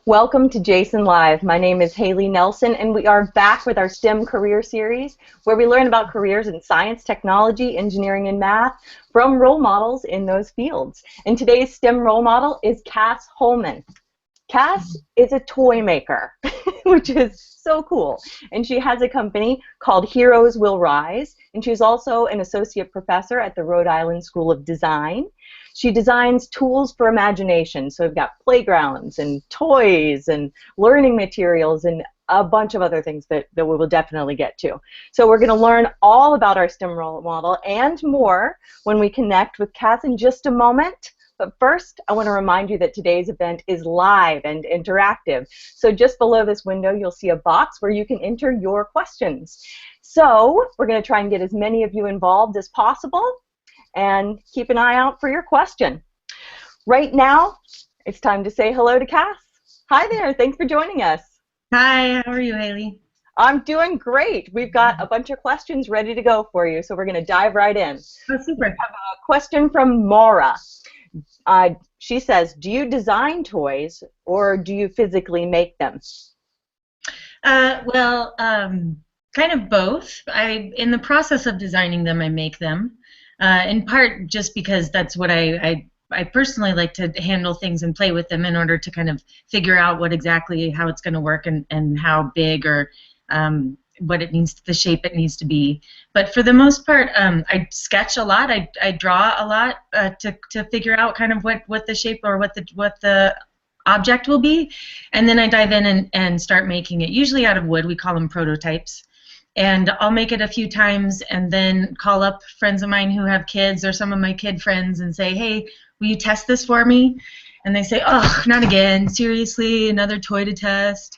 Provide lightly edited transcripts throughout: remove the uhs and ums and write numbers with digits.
Welcome to Jason Live. My name is Haley Nelson, and we are back with our STEM career series, where we learn about careers in science, technology, engineering, and math from role models in those fields. And today's STEM role model is Cas Holman. Cas is a toy maker, which is so cool. And she has a company called Heroes Will Rise, and she's also an associate professor at the Rhode Island School of Design. She designs tools for imagination, so we've got playgrounds and toys and learning materials and a bunch of other things that we will definitely get to. So we're going to learn all about our STEM role model and more when we connect with Cas in just a moment. But first, I want to remind you that today's event is live and interactive. So just below this window, you'll see a box where you can enter your questions. So we're going to try and get as many of you involved as possible, and keep an eye out for your question. Right now, it's time to say hello to Cas. Hi there. Thanks for joining us. Hi. How are you, Haley? I'm doing great. We've got a bunch of questions ready to go for you, so we're going to dive right in. Oh, super. We have a question from Maura. She says, do you design toys or do you physically make them? Kind of both. In the process of designing them, I make them. In part just because that's what I personally like to handle things and play with them in order to kind of figure out how it's going to work and how big or what it needs, the shape it needs to be. But for the most part, I sketch a lot. I draw a lot to figure out kind of what the shape or what the object will be, and then I dive in and start making it. Usually out of wood. We call them prototypes. And I'll make it a few times and then call up friends of mine who have kids or some of my kid friends and say, hey, will you test this for me? And they say, oh, not again. Seriously, another toy to test.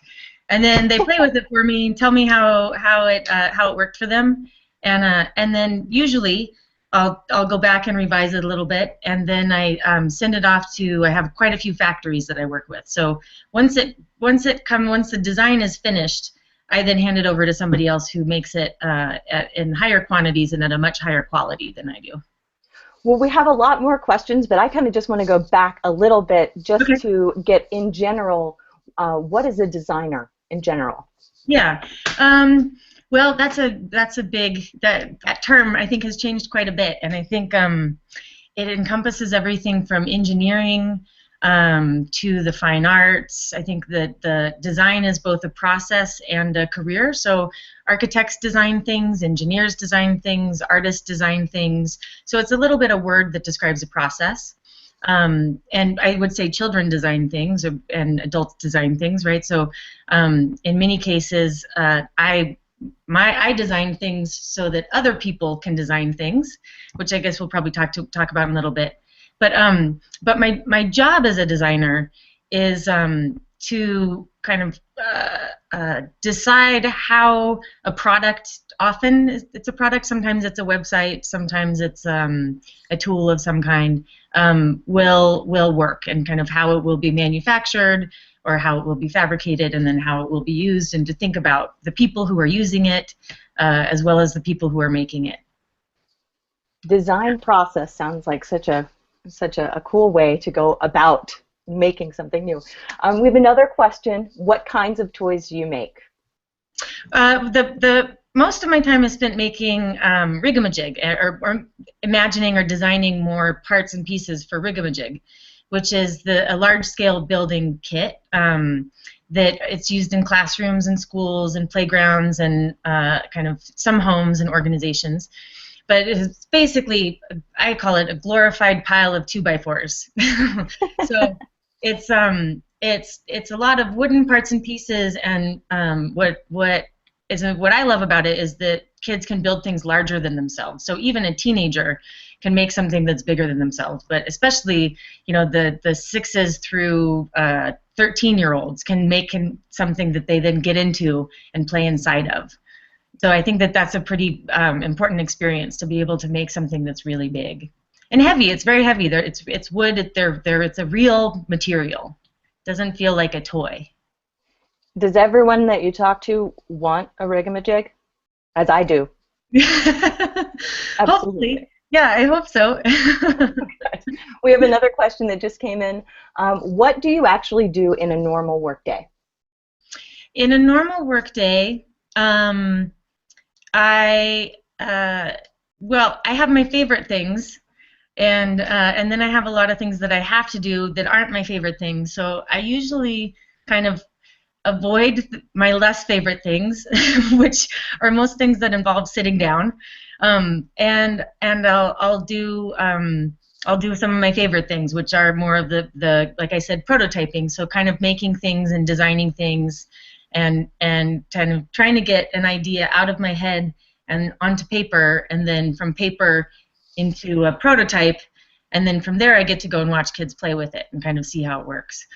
And then they play with it for me and tell me how it worked for them. And then usually I'll go back and revise it a little bit, and then I send it off to. I have quite a few factories that I work with. So once the design is finished, I then hand it over to somebody else who makes it in higher quantities and at a much higher quality than I do. Well, we have a lot more questions, but I kind of just want to go back a little bit just to get in general, what is a designer in general? Yeah. Well, that's a big, that term I think has changed quite a bit, and I think it encompasses everything from engineering to the fine arts. I think that the design is both a process and a career. So architects design things, engineers design things, artists design things. So it's a little bit a word that describes a process. And I would say children design things and adults design things, right? So in many cases, I design things so that other people can design things, which I guess we'll probably talk about in a little bit. But my job as a designer is to kind of decide how a product. Often it's a product. Sometimes it's a website. Sometimes it's a tool of some kind. Will work, and kind of how it will be manufactured, or how it will be fabricated, and then how it will be used, and to think about the people who are using it as well as the people who are making it. Design process sounds like such a cool way to go about making something new. We have another question. What kinds of toys do you make? Most of my time is spent making rigamajig, or imagining or designing more parts and pieces for rigamajig, which is a large-scale building kit that it's used in classrooms and schools and playgrounds and kind of some homes and organizations. But it's basically, I call it a glorified pile of 2x4s. So it's a lot of wooden parts and pieces, and what I love about it is that kids can build things larger than themselves. So even a teenager can make something that's bigger than themselves. But especially, the 6s through 13-year-olds can make something that they then get into and play inside of. So I think that that's a pretty important experience, to be able to make something that's really big and heavy. It's very heavy. It's wood. It's a real material. It doesn't feel like a toy. Does everyone that you talk to want a rigamajig? As I do. Hopefully. Yeah, I hope so. We have another question that just came in. What do you actually do in a normal workday? In a normal workday, I well, I have my favorite things, and then I have a lot of things that I have to do that aren't my favorite things. So I usually kind of avoid my less favorite things, which are most things that involve sitting down, and I'll do some of my favorite things, which are more of the like I said, prototyping. So kind of making things and designing things, and kind of trying to get an idea out of my head and onto paper, and then from paper into a prototype, and then from there I get to go and watch kids play with it and kind of see how it works.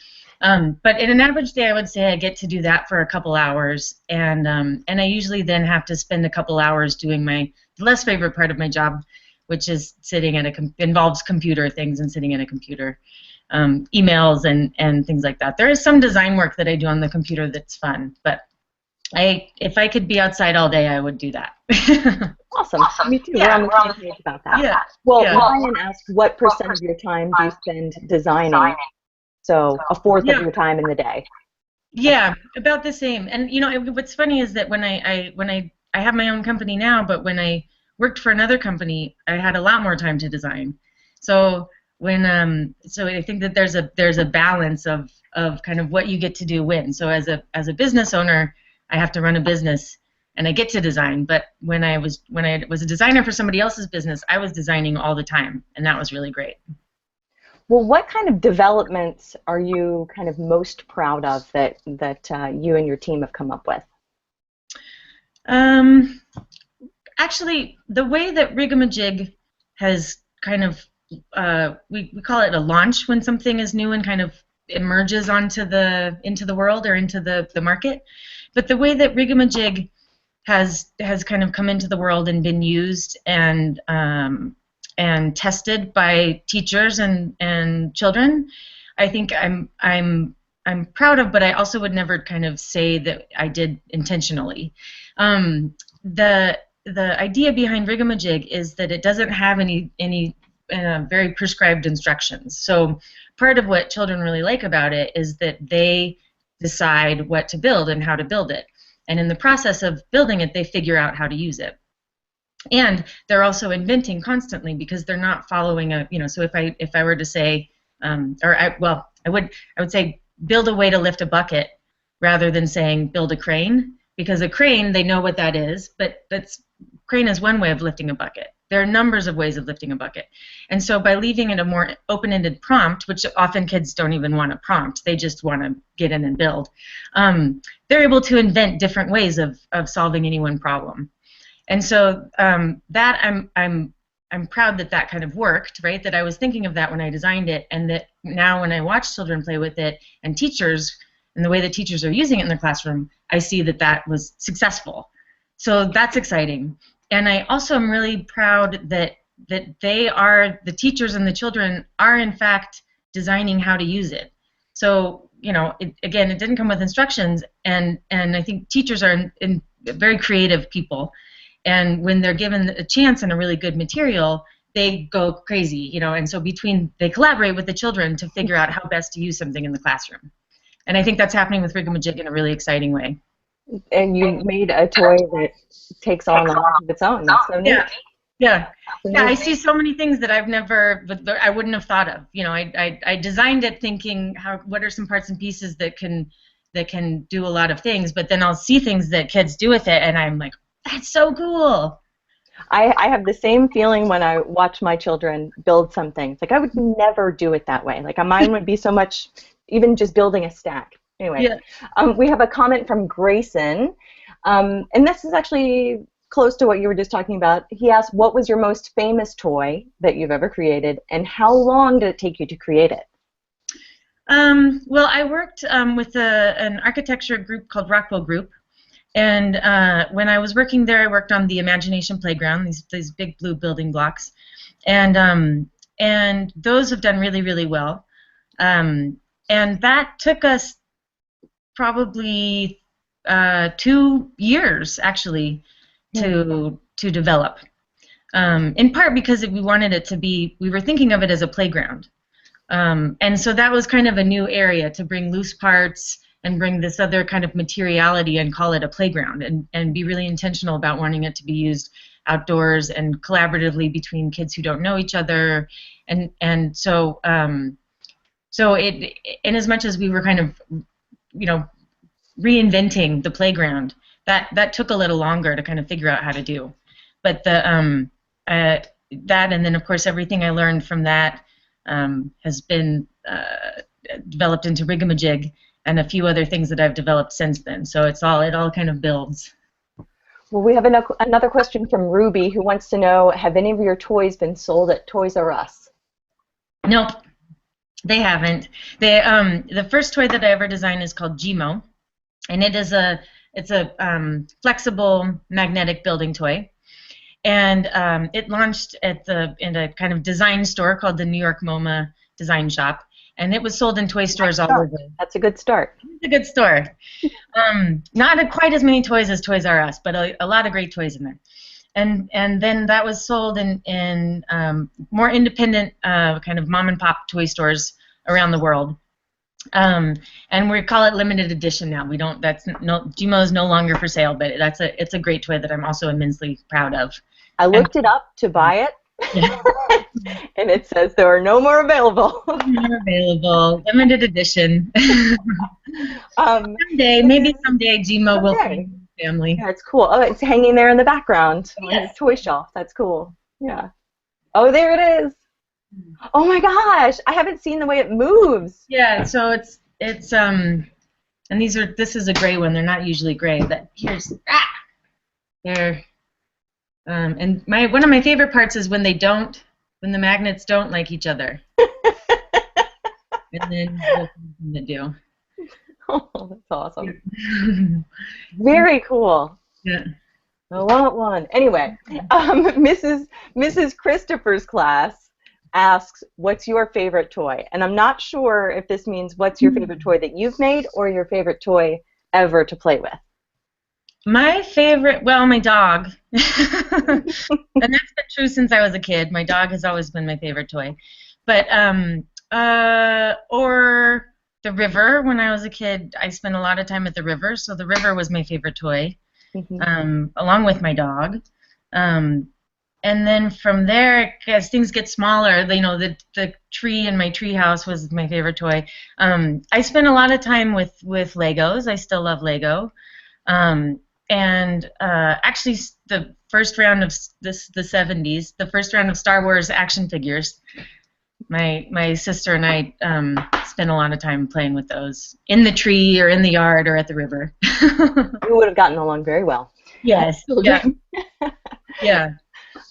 But in an average day, I would say I get to do that for a couple hours, and I usually then have to spend a couple hours doing my less favorite part of my job, which is sitting at involves computer things and sitting at a computer, emails and things like that. There is some design work that I do on the computer that's fun, but if I could be outside all day, I would do that. Awesome. Me too. Yeah, we're on the same page about that. Yeah. Well, Yeah. Ryan asked, what percent of your time do you spend designing? So a fourth of your time in the day. Yeah, about the same. And you know, what's funny is that when I have my own company now, but when I worked for another company, I had a lot more time to design. So so I think that there's a balance of kind of what you get to do when. So as a business owner, I have to run a business and I get to design. But when I was a designer for somebody else's business, I was designing all the time, and that was really great. Well, what kind of developments are you kind of most proud of that you and your team have come up with? Actually, the way that Rigamajig has kind of we call it a launch when something is new and kind of emerges into the world or into the market. But the way that Rigamajig has kind of come into the world and been used and tested by teachers and children, I think I'm proud of, but I also would never kind of say that I did intentionally. The idea behind Rigamajig is that it doesn't have any very prescribed instructions. So part of what children really like about it is that they decide what to build and how to build it. And in the process of building it, they figure out how to use it. And they're also inventing constantly because they're not following a, you know, so if I were to say, I would say build a way to lift a bucket rather than saying build a crane, because a crane, they know what that is, but crane is one way of lifting a bucket. There are numbers of ways of lifting a bucket. And so by leaving it a more open-ended prompt, which often kids don't even want to prompt, they just want to get in and build, they're able to invent different ways of solving any one problem. And so that I'm proud that that kind of worked, right? That I was thinking of that when I designed it, and that now when I watch children play with it and teachers, and the way that teachers are using it in their classroom, I see that that was successful. So that's exciting. And I also am really proud that the teachers and the children are in fact designing how to use it. So, you know, again, it didn't come with instructions, and I think teachers are very creative people. And when they're given a chance and a really good material, they go crazy, you know, and so they collaborate with the children to figure out how best to use something in the classroom. And I think that's happening with Rigamajig in a really exciting way. And you made a toy that takes on a life of its own. That's so neat. Yeah. Yeah, I see so many things that I wouldn't have thought of. You know, I designed it thinking what are some parts and pieces that can do a lot of things, but then I'll see things that kids do with it, and I'm like, that's so cool. I have the same feeling when I watch my children build something. It's like I would never do it that way. Like mine would be so much, even just building a stack. Anyway, yeah. We have a comment from Grayson, and this is actually close to what you were just talking about. He asked, what was your most famous toy that you've ever created, and how long did it take you to create it? Well, I worked with an architecture group called Rockwell Group, and when I was working there, I worked on the Imagination Playground, these big blue building blocks, and those have done really, really well. And that took us probably 2 years actually to develop. in part because we wanted it to be, we were thinking of it as a playground. And so that was kind of a new area to bring loose parts and bring this other kind of materiality and call it a playground, and be really intentional about wanting it to be used outdoors and collaboratively between kids who don't know each other. And so so it, in as much as we were kind of, you know, reinventing the playground, that took a little longer to kind of figure out how to do. But the that, and then of course everything I learned from that has been developed into Rigamajig and a few other things that I've developed since then. So it all kind of builds. Well, we have another question from Ruby, who wants to know, have any of your toys been sold at Toys R Us? Nope, they haven't. The first toy that I ever designed is called Gmo, and it's a flexible magnetic building toy. And it launched in a kind of design store called the New York MoMA Design Shop, and it was sold in toy stores all over. That's a good start. It's a good store. Not quite as many toys as Toys R Us, but a lot of great toys in there. And then that was sold in more independent kind of mom and pop toy stores around the world. And we call it limited edition now. We don't. Gmo is no longer for sale, but it's a great toy that I'm also immensely proud of. I looked it up to buy it, yeah. And it says there are no more available. More available, limited edition. Maybe someday Gmo will come in the family. Yeah, it's cool. Oh, it's hanging there in the background on his toy shelf. That's cool. Yeah. Oh, there it is. Oh my gosh! I haven't seen the way it moves. Yeah. So it's and this is a gray one. They're not usually gray, but they're. And one of my favorite parts is when the magnets don't like each other. And then they do. Oh, that's awesome. Very cool. Yeah. I want one. Anyway, Mrs. Christopher's class asks, what's your favorite toy? And I'm not sure if this means what's your favorite toy that you've made or your favorite toy ever to play with. My favorite, well, my dog. And that's been true since I was a kid. My dog has always been my favorite toy. But, or the river. When I was a kid, I spent a lot of time at the river, so the river was my favorite toy, along with my dog. And then from there, as things get smaller, you know, the tree in my tree house was my favorite toy. I spent a lot of time with Legos. I still love Lego. And actually, the first round of the 70s, the first round of Star Wars action figures, my sister and I spent a lot of time playing with those in the tree or in the yard or at the river. We would have gotten along very well. Yes. Yeah. Yeah.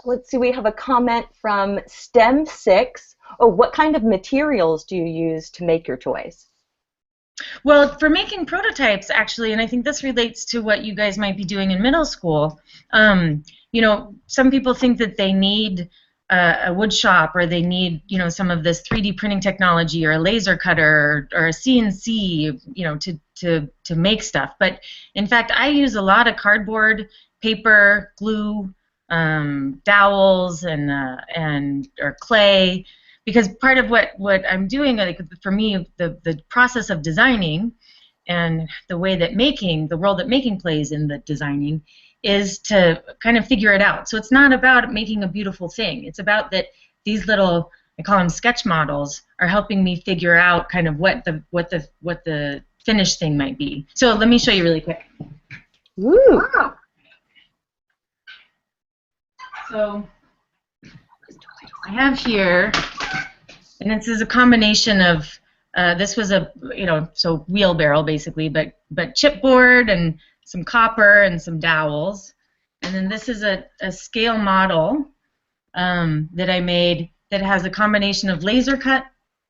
Let's see, we have a comment from STEM6. Oh, what kind of materials do you use to make your toys? Well, for making prototypes, actually, and I think this relates to what you guys might be doing in middle school, you know, some people think that they need a wood shop, or they need, you know, some of this 3D printing technology or a laser cutter or a CNC, you know, to make stuff. But in fact, I use a lot of cardboard, paper, glue, dowels, or clay. Because part of what I'm doing, like, for me, the process of designing and the way that the role that making plays in the designing is to kind of figure it out. So it's not about making a beautiful thing. It's about that these little, I call them sketch models, are helping me figure out kind of what the finished thing might be. So let me show you really quick. Woo! Wow. So I have here, and this is a combination of, this was a, you know, so wheelbarrow basically, but chipboard and some copper and some dowels. And then this is a scale model that I made that has a combination of laser cut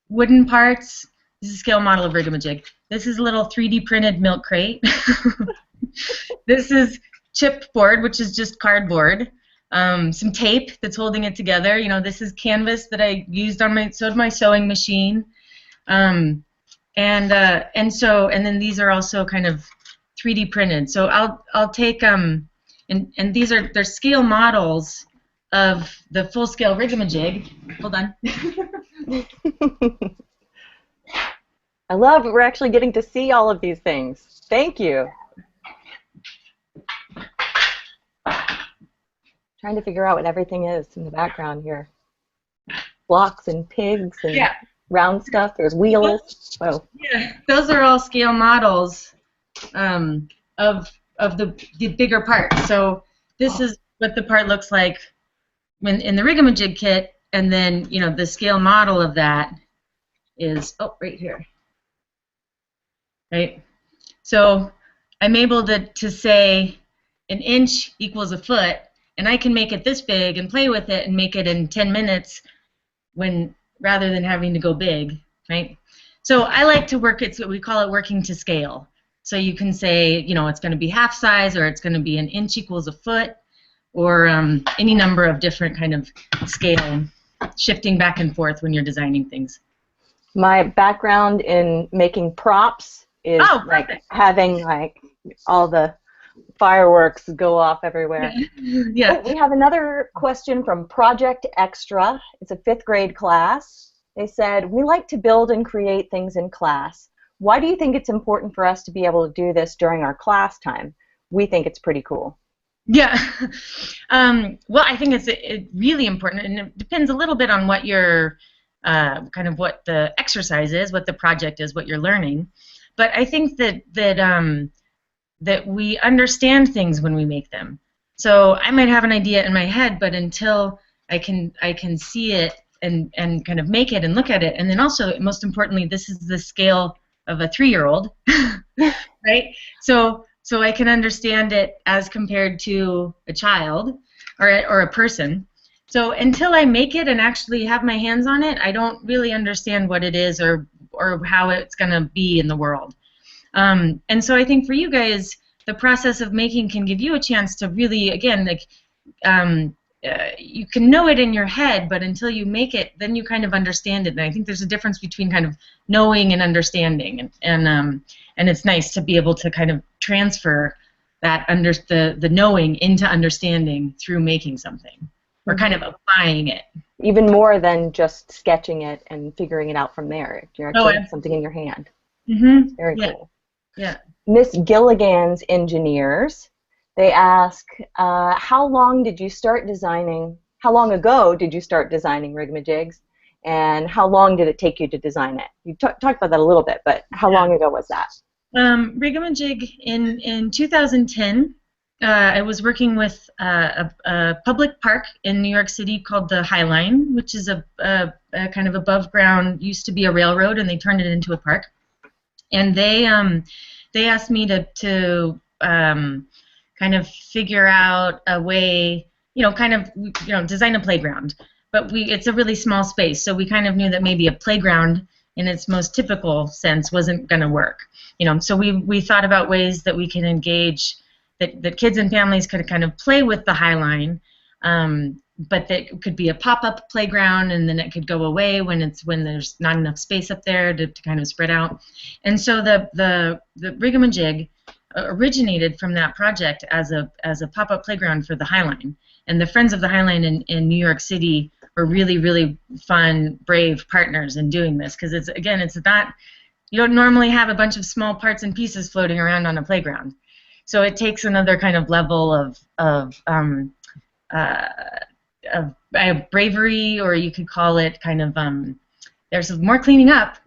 wooden parts. This is a scale model of Rigamajig. This is a little 3D printed milk crate. This is chipboard, which is just cardboard. Some tape that's holding it together. You know, this is canvas that I used on my sewing machine. And then these are also kind of 3D printed. So I'll take and they're scale models of the full-scale rigamajig. Hold on. I love we're actually getting to see all of these things. Thank you. Trying to figure out what everything is in the background here. Blocks and pigs and round stuff. There's wheels. Whoa. Yeah, those are all scale models of the bigger part. So this is what the part looks like when in the rigamajig kit, and then the scale model of that is right here. Right? So I'm able to say an inch equals a foot, and I can make it this big and play with it and make it in 10 minutes rather than having to go big, right? So I like to work, we call it working to scale. So you can say, it's going to be half size, or it's going to be an inch equals a foot, or any number of different kind of scale, shifting back and forth when you're designing things. My background in making props is like having like all the fireworks go off everywhere. Yeah. Oh, we have another question from Project Extra. It's a 5th grade class. They said, we like to build and create things in class. Why do you think it's important for us to be able to do this during our class time? We think it's pretty cool. Yeah. Well, I think it's really important, and it depends a little bit on what your kind of what the exercise is, what the project is, what you're learning. But I think that we understand things when we make them. So I might have an idea in my head, but until I can see it and kind of make it and look at it, and then also, most importantly, this is the scale of a 3-year-old, right? So I can understand it as compared to a child or a person. So until I make it and actually have my hands on it, I don't really understand what it is or how it's going to be in the world. And so I think for you guys, the process of making can give you a chance to really, again, like you can know it in your head, but until you make it, then you kind of understand it. And I think there's a difference between kind of knowing and understanding, and it's nice to be able to kind of transfer that the knowing into understanding through making something, or kind of applying it. Even more than just sketching it and figuring it out from there. You're actually having something in your hand. Mm-hmm. Very cool. Yeah. Miss Gilligan's engineers, they ask, how long ago did you start designing rigamajigs, and how long did it take you to design it? You talked about that a little bit, but how long ago was that? Rigamajig in 2010, I was working with a public park in New York City called the High Line, which is a kind of above ground, used to be a railroad, and they turned it into a park. And they asked me to kind of figure out a way, design a playground. But it's a really small space, so we kind of knew that maybe a playground in its most typical sense wasn't going to work. So we thought about ways that we can engage, that kids and families could kind of play with the High Line, but that could be a pop-up playground, and then it could go away when there's not enough space up there to kind of spread out. And so the rigamajig originated from that project as a pop-up playground for the High Line. And the Friends of the High Line in New York City were really, really fun, brave partners in doing this, because it's not, you don't normally have a bunch of small parts and pieces floating around on a playground. So it takes another kind of level of bravery, or you could call it kind of there's more cleaning up.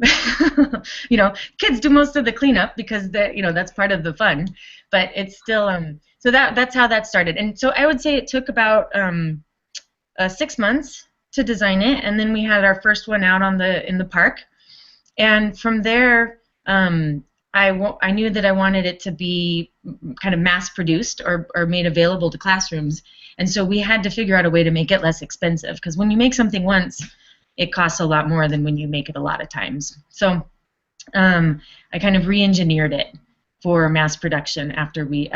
Kids do most of the cleanup because that's part of the fun, but it's still so that's how that started. And so I would say it took about 6 months to design it, and then we had our first one out in the park, and from there I knew that I wanted it to be kind of mass-produced or made available to classrooms, and so we had to figure out a way to make it less expensive, because when you make something once, it costs a lot more than when you make it a lot of times. So I kind of re-engineered it for mass production after we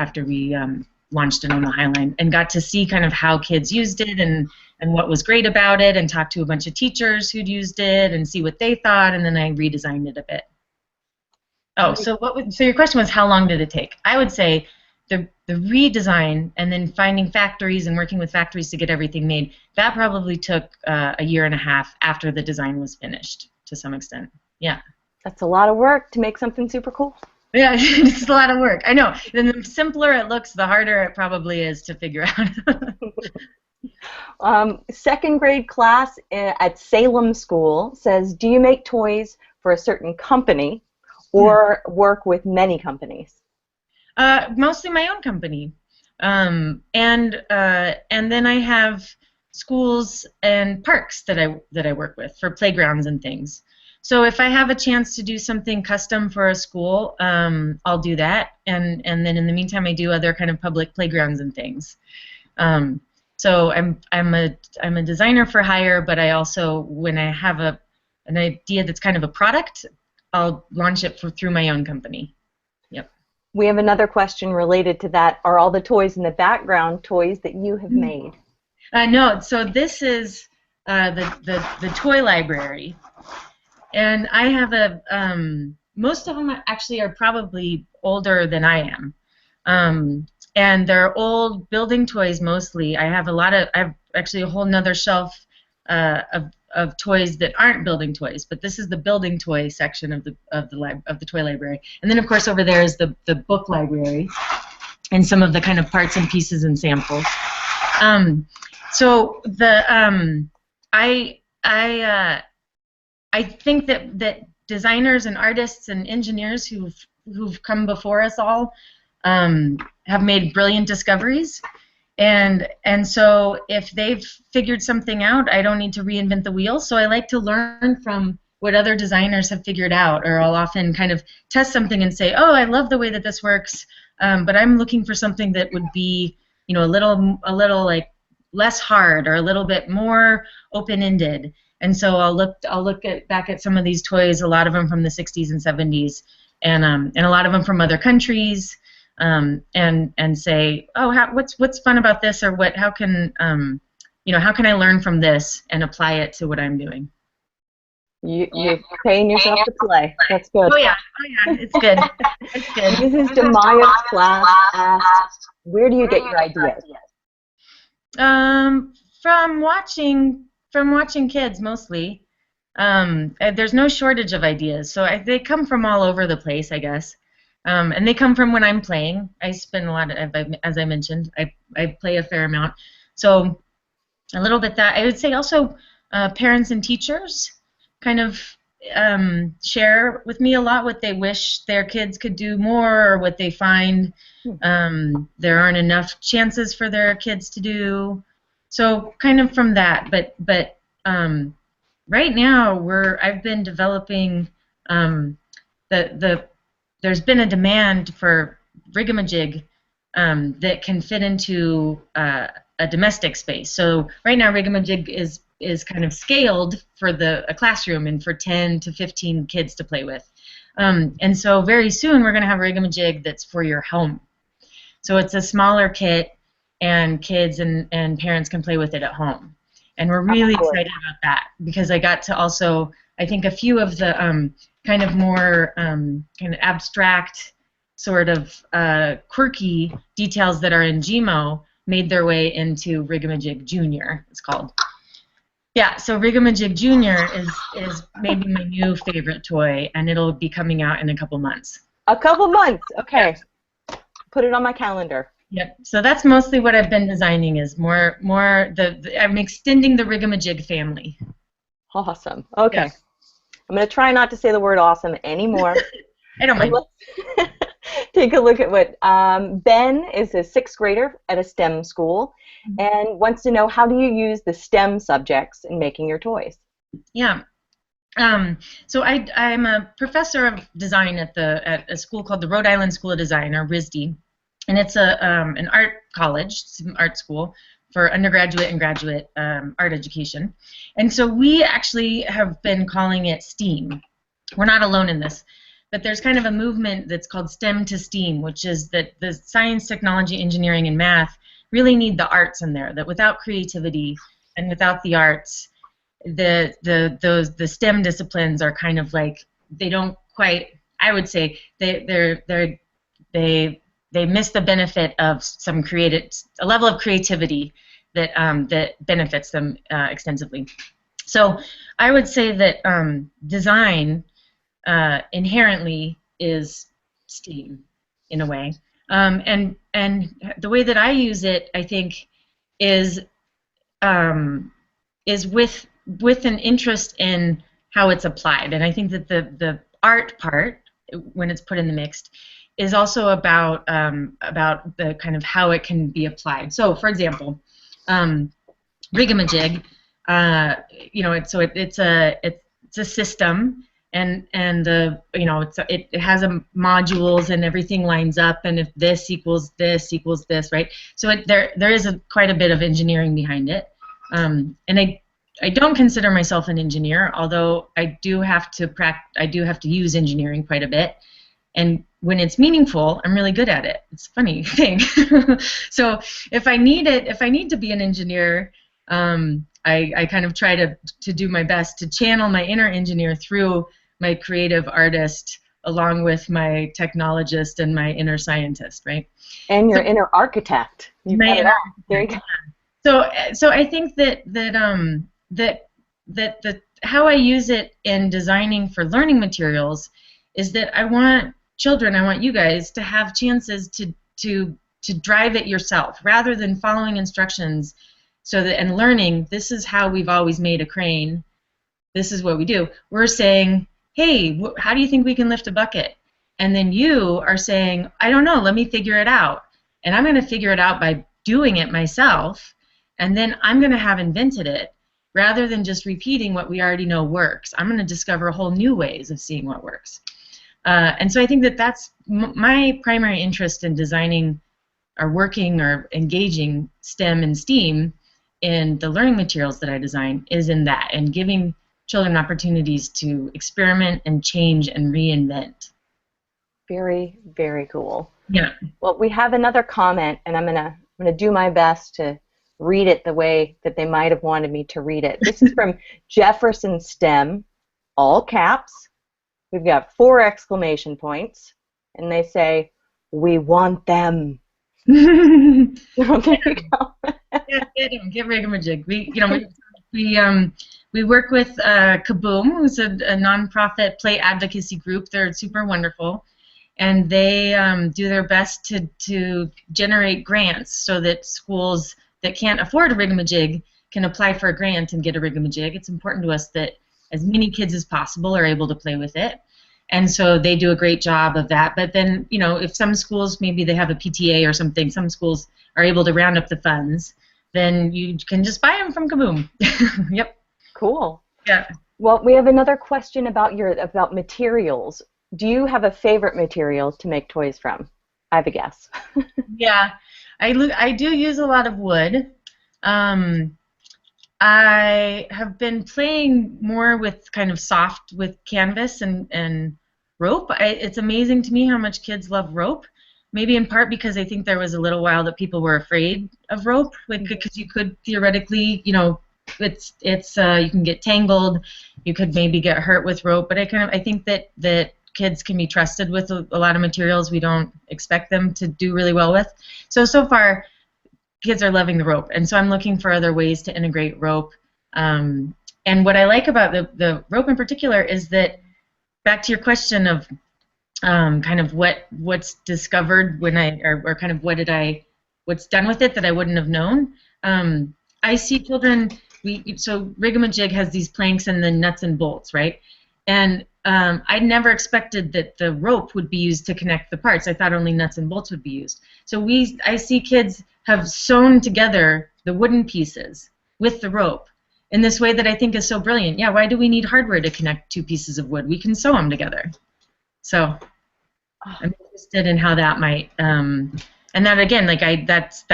launched it on the High Line, and got to see kind of how kids used it and what was great about it, and talk to a bunch of teachers who'd used it and see what they thought, and then I redesigned it a bit. Oh, so your question was how long did it take? I would say the redesign and then finding factories and working with factories to get everything made, that probably took a year and a half after the design was finished to some extent. Yeah. That's a lot of work to make something super cool. Yeah, it's a lot of work. I know. And the simpler it looks, the harder it probably is to figure out. Second grade class at Salem School says, do you make toys for a certain company or work with many companies? Mostly my own company. And then I have schools and parks that I work with for playgrounds and things. So if I have a chance to do something custom for a school, I'll do that, and then in the meantime I do other kind of public playgrounds and things. So I'm a designer for hire, but I also, when I have an idea that's kind of a product, I'll launch it through my own company. Yep. We have another question related to that. Are all the toys in the background toys that you have made? No. So this is the toy library. And I have most of them actually are probably older than I am. And they're old building toys mostly. I have actually a whole nother shelf of toys that aren't building toys, but this is the building toy section of the toy library. And then of course over there is the book library and some of the kind of parts and pieces and samples. So I think that designers and artists and engineers who've come before us all have made brilliant discoveries, and so if they've figured something out, I don't need to reinvent the wheel. So I like to learn from what other designers have figured out, or I'll often kind of test something and say, oh, I love the way that this works, but I'm looking for something that would be, you know, a little like less hard or a little bit more open-ended. And so I'll look back at some of these toys, a lot of them from the 60s and 70s, and a lot of them from other countries, and say, oh, what's fun about this, or how can I learn from this and apply it to what I'm doing? You're paying yourself to play. That's good. Oh yeah, it's good. It's good. Mrs. DeMaya's class asked, where do you get your ideas? From watching kids mostly. There's no shortage of ideas, so they come from all over the place, I guess. And they come from when I'm playing. I spend a lot of, as I mentioned, I play a fair amount. So a little bit that. I would say also parents and teachers kind of share with me a lot what they wish their kids could do more, or what they find there aren't enough chances for their kids to do. So kind of from that, but right now I've been developing there's been a demand for rigamajig that can fit into a domestic space. So right now rigamajig is kind of scaled for a classroom and for 10 to 15 kids to play with. And so very soon we're going to have a rigamajig that's for your home. So it's a smaller kit, and kids and parents can play with it at home. And we're really excited about that, because I got to also, I think a few of the kind of more kind of abstract, sort of quirky details that are in Gmo made their way into Rigamajig Junior, it's called. Yeah, so Rigamajig Junior is maybe my new favorite toy, and it'll be coming out in a couple months. A couple months, okay. Put it on my calendar. Yep. So that's mostly what I've been designing, is more I'm extending the Rigamajig family. Awesome. Okay. Yeah. I'm going to try not to say the word awesome anymore. I don't mind. Let's take a look at what Ben is a 6th grader at a STEM school and wants to know, how do you use the STEM subjects in making your toys? Yeah. So I'm a professor of design at a school called the Rhode Island School of Design, or RISD. And it's an art college, it's an art school for undergraduate and graduate art education. And so we actually have been calling it STEAM. We're not alone in this, but there's kind of a movement that's called STEM to STEAM, which is that the science, technology, engineering, and math really need the arts in there, that without creativity and without the arts, the STEM disciplines are kind of like, they don't quite, I would say, they they miss the benefit of a level of creativity that that benefits them extensively. So I would say that design inherently is STEAM in a way, and the way that I use it, I think, is um, is with an interest in how it's applied, and I think that the art part, when it's put in the mix, is also about the kind of how it can be applied. So, for example, Rigamajig, it's a system, and it has modules, and everything lines up, and if this equals this, right? So there is quite a bit of engineering behind it, and I don't consider myself an engineer, although I do have to use engineering quite a bit. And when it's meaningful, I'm really good at it. It's a funny thing. So if I need to be an engineer, I kind of try to do my best to channel my inner engineer through my creative artist, along with my technologist and my inner scientist, right? And your inner architect. You've got it all. There you go. So I think that how I use it in designing for learning materials is that I want you guys to have chances to drive it yourself rather than following instructions. And learning, this is how we've always made a crane. This is what we do. We're saying, hey, how do you think we can lift a bucket? And then you are saying, I don't know, let me figure it out. And I'm going to figure it out by doing it myself, and then I'm going to have invented it rather than just repeating what we already know works. I'm going to discover whole new ways of seeing what works. And so I think that that's my primary interest in designing or working or engaging STEM and STEAM in the learning materials that I design is in that, and giving children opportunities to experiment and change and reinvent. Very, very cool. Yeah. Well, we have another comment, and I'm gonna do my best to read it the way that they might have wanted me to read it. This is from Jefferson STEM, all caps. We've got 4 exclamation points, and they say, "We want them." There you go. Yeah, get Rigamajig. We work with Kaboom, who's a nonprofit play advocacy group. They're super wonderful, and they do their best to generate grants so that schools that can't afford a Rigamajig can apply for a grant and get a Rigamajig. It's important to us that as many kids as possible are able to play with it. And so they do a great job of that. But then, if some schools, maybe they have a PTA or something, some schools are able to round up the funds, then you can just buy them from Kaboom. Yep. Cool. Yeah. Well, we have another question about materials. Do you have a favorite material to make toys from? I have a guess. Yeah. I do use a lot of wood. I have been playing more with kind of soft with canvas and rope. It's amazing to me how much kids love rope. Maybe in part because I think there was a little while that people were afraid of rope, because you could theoretically, it's you can get tangled, you could maybe get hurt with rope. But I think that kids can be trusted with a lot of materials we don't expect them to do really well with. So far, kids are loving the rope, and so I'm looking for other ways to integrate rope. And what I like about the rope in particular is that, back to your question of kind of what's discovered when or kind of what's done with it that I wouldn't have known. I see children. So Rigamajig has these planks and the nuts and bolts, right? And I never expected that the rope would be used to connect the parts. I thought only nuts and bolts would be used. So I see kids have sewn together the wooden pieces with the rope in this way that I think is so brilliant. Yeah, why do we need hardware to connect 2 pieces of wood? We can sew them together. So I'm interested in how that might, and that again, that's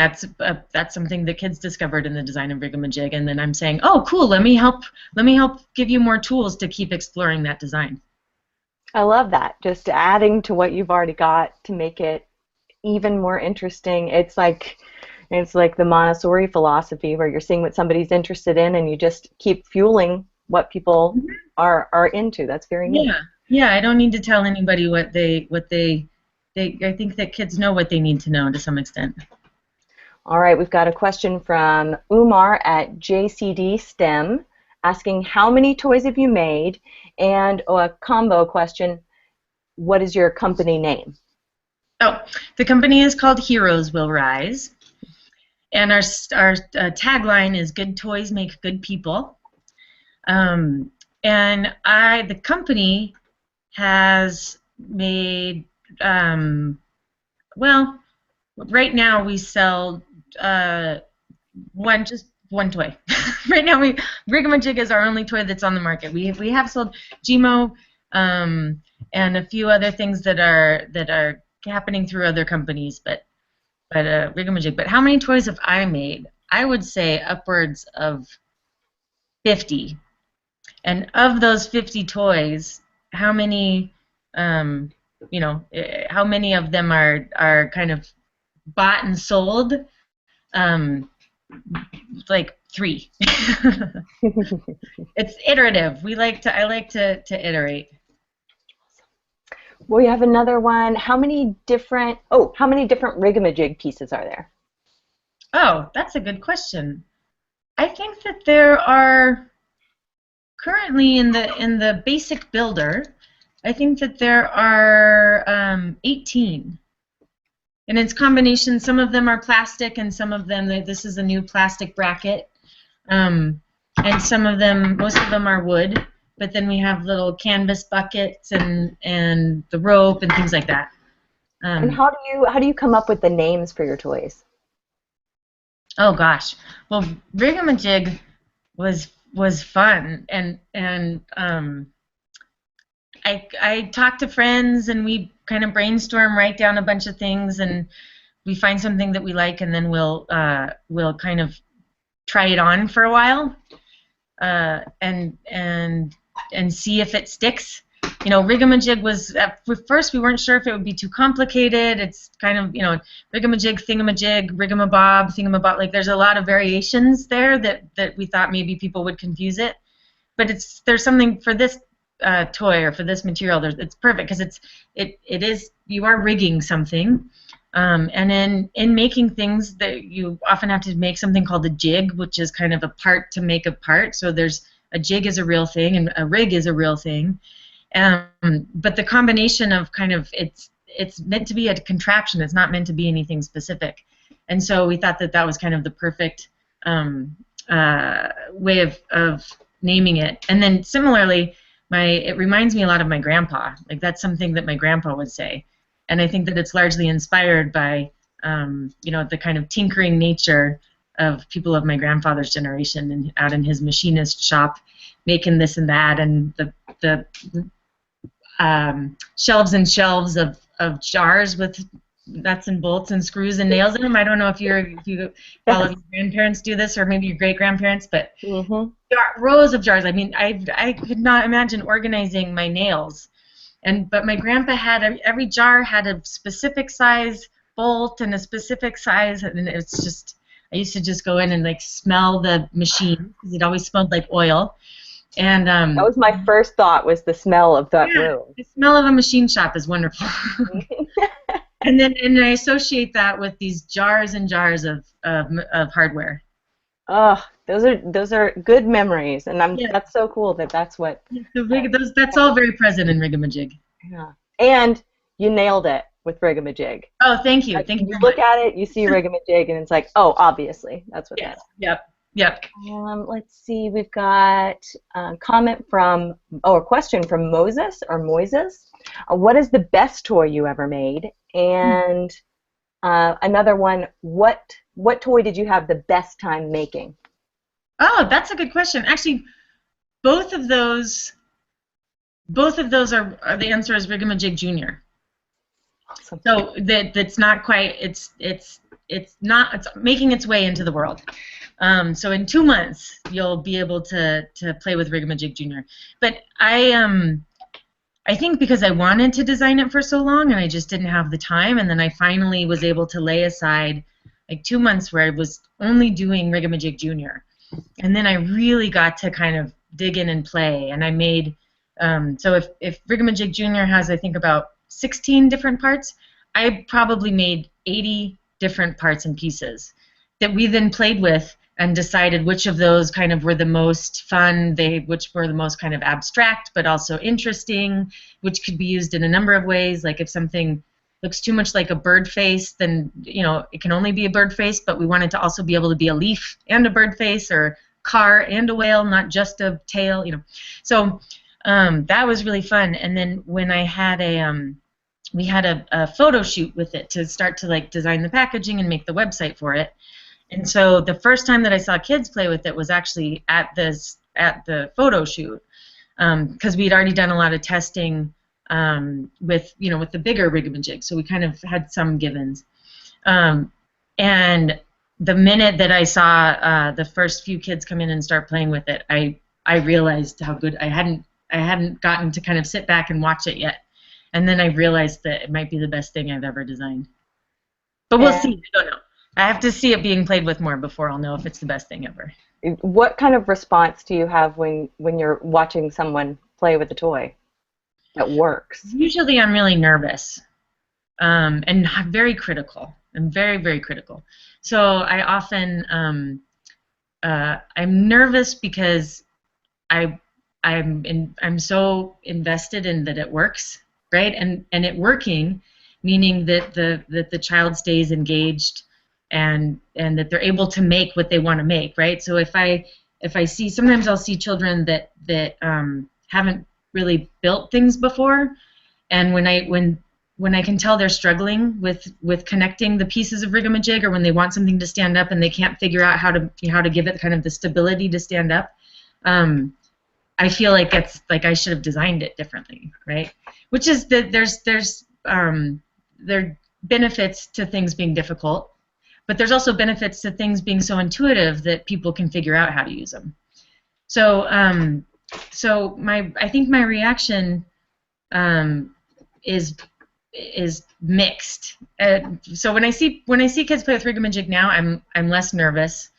something that kids discovered in the design of Rigamajig, and then I'm saying, oh, cool, let me help give you more tools to keep exploring that design. I love that. Just adding to what you've already got to make it even more interesting. It's like the Montessori philosophy, where you're seeing what somebody's interested in, and you just keep fueling what people are into. That's very neat. Yeah, I don't need to tell anybody what they I think that kids know what they need to know to some extent. All right, we've got a question from Umar at JCD STEM asking, how many toys have you made? And a combo question, what is your company name? Oh, the company is called Heroes Will Rise. And our tagline is "Good toys make good people." And the company has made, well, right now we sell just one toy. Right now, Rigamajig is our only toy that's on the market. We have sold Gmo and a few other things that are happening through other companies, but Rigamajig. But how many toys have I made? I would say upwards of 50. And of those 50 toys, how many, how many of them are kind of bought and sold? Like 3. It's iterative. I like to iterate. We have another one. How many different Rigamajig pieces are there? Oh, that's a good question. I think that there are currently in the basic builder, I think that there are 18. And it's combination. Some of them are plastic, and some of them, this is a new plastic bracket. And some of them, most of them are wood. But then we have little canvas buckets and the rope and things like that. And how do you come up with the names for your toys? Oh gosh, well, Rigamajig was fun, and I talk to friends, and we kind of brainstorm, write down a bunch of things, and we find something that we like, and then we'll kind of try it on for a while, and see if it sticks. You know, Rigamajig was, at first we weren't sure if it would be too complicated. It's kind of, Rigamajig, thingamajig, rigamabob, thingamabob. Like, there's a lot of variations there that we thought maybe people would confuse it. But there's something for this toy or for this material. It's perfect because you are rigging something. And in making things, that you often have to make something called a jig, which is kind of a part to make a part. So a jig is a real thing, and a rig is a real thing. But the combination of kind of, it's meant to be a contraption. It's not meant to be anything specific. And so we thought that was kind of the perfect way of naming it. And then similarly, it reminds me a lot of my grandpa. Like, that's something that my grandpa would say. And I think that it's largely inspired by, the kind of tinkering nature of people of my grandfather's generation, and out in his machinist shop making this and that, and the shelves and shelves of jars with nuts and bolts and screws and nails in them. I don't know if all of your grandparents do this, or maybe your great-grandparents, but rows of jars. I mean, I could not imagine organizing my nails. But my grandpa had every jar had a specific size bolt and a specific size, and it's just, I used to just go in and like smell the machine because it always smelled like oil. And that was my first thought, was the smell of that room. The smell of a machine shop is wonderful. And I associate that with these jars and jars of hardware. Oh, those are good memories, and that's so cool that's what. That's all very present in Rigamajig. Yeah, and you nailed it with Rigamajig. Oh, thank you. Like, thank you. You look at it, you see Rigamajig, and it's like, oh, obviously, that's what that is. Yep. Let's see, we've got a question from Moses or Moises. What is the best toy you ever made? And another one, what toy did you have the best time making? Oh, that's a good question. Actually, both of those are the answer is Rigamajig Junior. Awesome. So that's not quite. It's making its way into the world. So in 2 months you'll be able to play with Rigamajig Junior. But I think because I wanted to design it for so long and I just didn't have the time, and then I finally was able to lay aside like 2 months where I was only doing Rigamajig Junior. And then I really got to kind of dig in and play, and I made, so if Rigamajig Junior has, I think, about 16 different parts, I probably made 80 different parts and pieces that we then played with and decided which of those kind of were the most fun, which were the most kind of abstract but also interesting, which could be used in a number of ways. Like if something looks too much like a bird face, then it can only be a bird face, but we want it to also be able to be a leaf and a bird face, or car and a whale, not just a tail. So that was really fun. And then when I had we had a photo shoot with it to start to like design the packaging and make the website for it. And so the first time that I saw kids play with it was actually at the photo shoot, because we'd already done a lot of testing with the bigger rigamajig, so we kind of had some givens. And the minute that I saw the first few kids come in and start playing with it, I realized how good. I hadn't gotten to kind of sit back and watch it yet, and then I realized that it might be the best thing I've ever designed. But we'll see. I don't know. I have to see it being played with more before I'll know if it's the best thing ever. What kind of response do you have when you're watching someone play with a toy that works? Usually I'm really nervous and very critical. I'm very, very critical. So I often I'm nervous because I'm so invested in that it works, right? And it working, meaning that the child stays engaged and that they're able to make what they want to make, right? So if I see, sometimes I'll see children that haven't really built things before, and when I can tell they're struggling with connecting the pieces of rigamajig, or when they want something to stand up and they can't figure out how to give it kind of the stability to stand up, I feel like it's like I should have designed it differently, right? Which is that there are benefits to things being difficult, but there's also benefits to things being so intuitive that people can figure out how to use them. So I think my reaction is mixed. So when I see kids play with rigamajig now, I'm less nervous.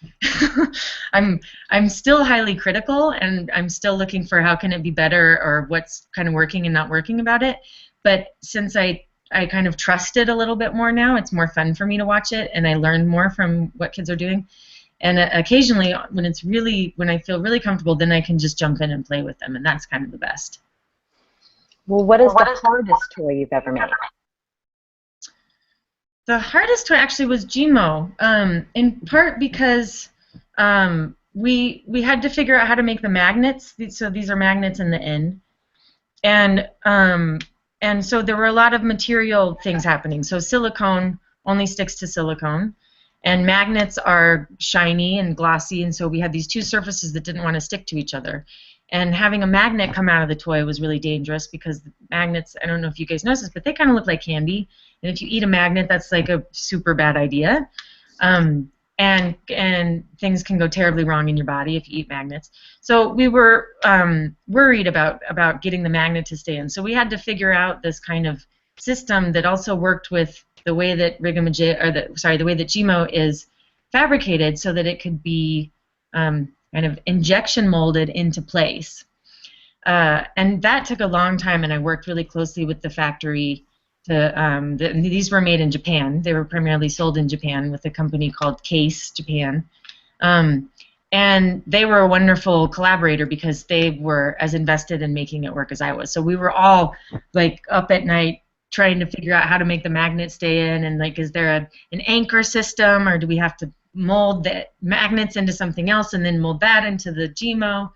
I'm still highly critical, and I'm still looking for how can it be better, or what's kind of working and not working about it. But since I kind of trust it a little bit more now, it's more fun for me to watch it, and I learn more from what kids are doing. And occasionally, when I feel really comfortable, then I can just jump in and play with them, and that's kind of the best. Well, what is the hardest toy you've ever made? The hardest toy actually was Gmo, in part because we had to figure out how to make the magnets. So these are magnets in the end, and so there were a lot of material things happening. So silicone only sticks to silicone, and magnets are shiny and glossy, and so we had these two surfaces that didn't want to stick to each other. And having a magnet come out of the toy was really dangerous, because the magnets, I don't know if you guys noticed this, but they kind of look like candy. And if you eat a magnet, that's like a super bad idea. And things can go terribly wrong in your body if you eat magnets. So we were worried about getting the magnet to stay in. So we had to figure out this kind of system that also worked with the way that the way that Gmo is fabricated, so that it could be kind of injection molded into place. And that took a long time, and I worked really closely with the factory. These were made in Japan. They were primarily sold in Japan with a company called Case Japan. And they were a wonderful collaborator, because they were as invested in making it work as I was. So we were all like up at night trying to figure out how to make the magnet stay in, and like, is there an anchor system, or do we have to mold the magnets into something else and then mold that into the Gmo?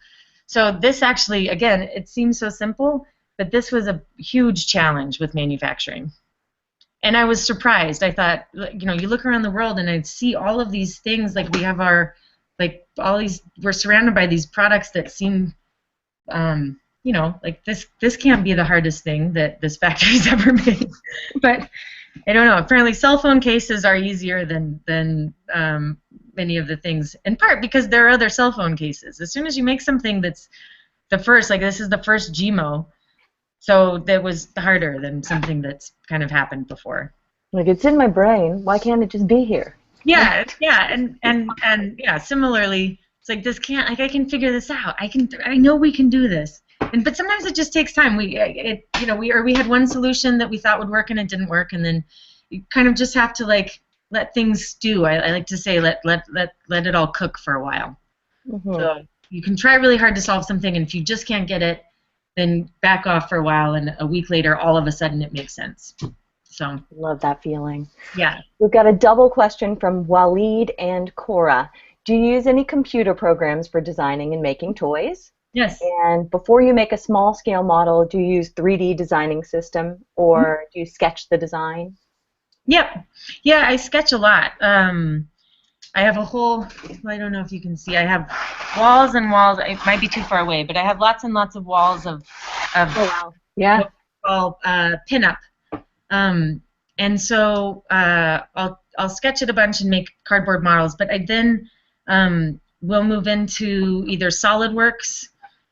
So this actually, again, it seems so simple, but this was a huge challenge with manufacturing. And I was surprised. I thought, you look around the world and I see all of these things, like we have we're surrounded by these products that seem, like this can't be the hardest thing that this factory's ever made. But I don't know. Apparently, cell phone cases are easier than many of the things, in part because there are other cell phone cases. As soon as you make something that's the first, like this is the first Gmo, so that was harder than something that's kind of happened before. Like, it's in my brain. Why can't it just be here? Yeah, and yeah. Similarly, it's like this can't. Like, I can figure this out. I know we can do this. but sometimes it just takes time. We had one solution that we thought would work and it didn't work, and then you kind of just have to like let things stew. I like to say let it all cook for a while. Mm-hmm. So you can try really hard to solve something, and if you just can't get it, then back off for a while, and a week later, all of a sudden, it makes sense. So love that feeling. Yeah. We've got a double question from Waleed and Cora. Do you use any computer programs for designing and making toys? Yes. And before you make a small-scale model, do you use 3D designing system, or do you sketch the design? Yep. Yeah, I sketch a lot. I have a whole, I don't know if you can see, I have walls and walls. It might be too far away, but I have lots and lots of walls of oh, wow. Yeah. what we call pin-up. And so I'll sketch it a bunch and make cardboard models, but I then will move into either SolidWorks,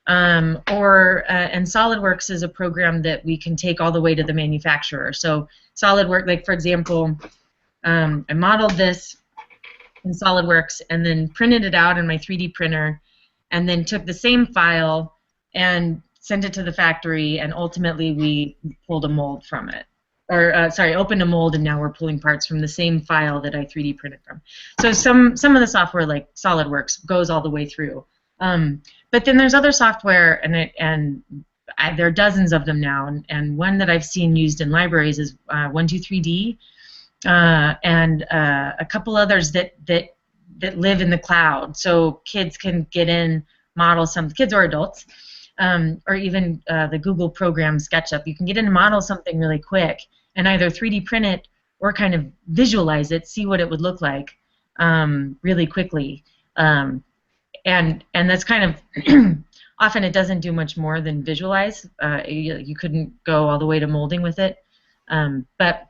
and SolidWorks is a program that we can take all the way to the manufacturer. So SolidWorks, like for example, I modeled this in SolidWorks and then printed it out in my 3D printer, and then took the same file and sent it to the factory, and ultimately we pulled a mold from it. Or opened a mold, and now we're pulling parts from the same file that I 3D printed from. So some of the software, like SolidWorks, goes all the way through. But then there's other software, and there are dozens of them now. And one that I've seen used in libraries is 123D, and a couple others that live in the cloud. So kids can get in, model some, kids or adults, or even the Google program SketchUp. You can get in and model something really quick, and either 3D print it or kind of visualize it, see what it would look like really quickly. And that's kind of often it doesn't do much more than visualize. You couldn't go all the way to molding with it, but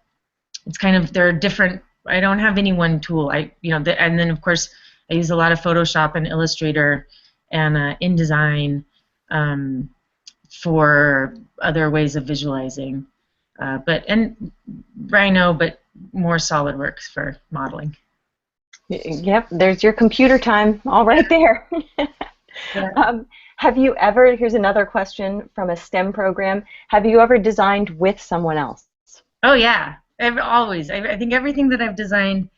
it's kind of, there are different. I don't have any one tool. And then of course I use a lot of Photoshop and Illustrator and InDesign for other ways of visualizing, and Rhino, but more SolidWorks for modeling. Yep, there's your computer time all right there. Yeah. Have you ever, here's another question from a STEM program, have you ever designed with someone else? Oh yeah, always. I think everything that I've designed